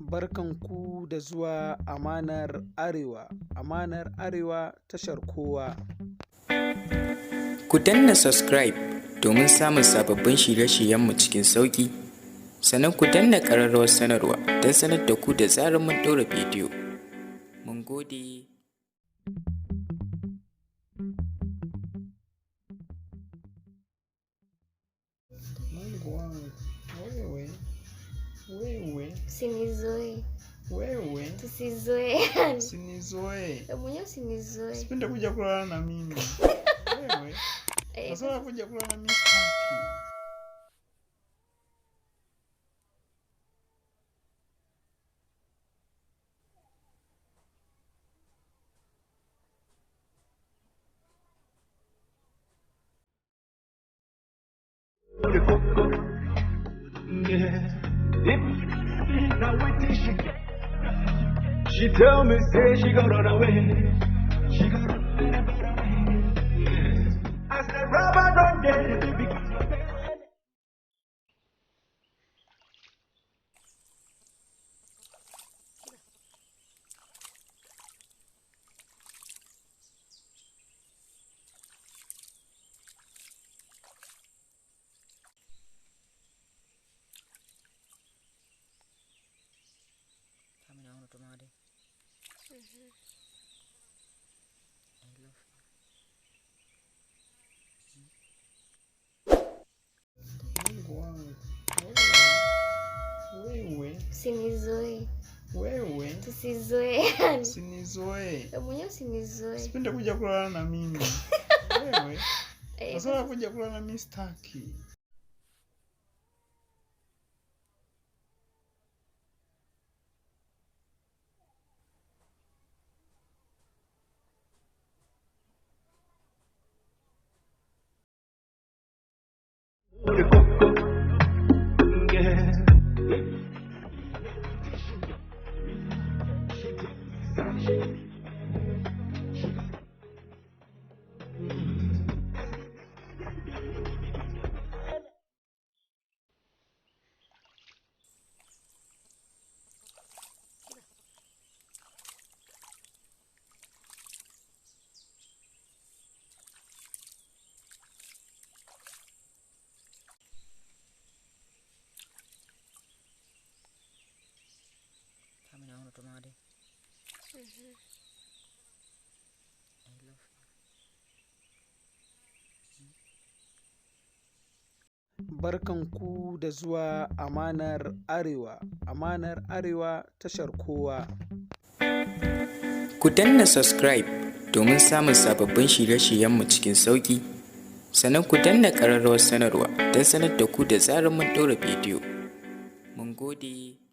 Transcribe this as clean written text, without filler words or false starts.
Barkanku da zuwa Amanar Arewa. Amanar Arewa tashar kowa. Ku danna subscribe domin samun sababbin shirye-shiryenmu cikin sauƙi. Sannan ku danna ƙararrawar sanarwa don sanar da ku da zarar mun ɗora bidiyo. Mun gode. Usinizoe. Wewe Tusizoeane. usinizoe. Mwenyewe usinizoe. Sipende kuja kulala na mimi. Wewe sasa kuja kulala na mimi sitaki. She tell me, say she gon' run away. She gon' run away. I said, Robert, don't get it, baby. Mungu wangu. Wewe Usinizoe. wewe Tusizoeane. usinizoe. Mwenyewe usinizoe. Sipende kuja kulala na mimi. Wewe sasa kuja kulala na mimi sitaki. Barkanku da zuwa Amanar Arewa. Amanar Arewa tashar kowa. Ku danna subscribe domin samun sababbin shirye-shiryenmu cikin sauƙi. Sannan ku danna ƙararrawar sanarwa don sanar da ku da zarar mun ɗora bidiyo. Mun gode.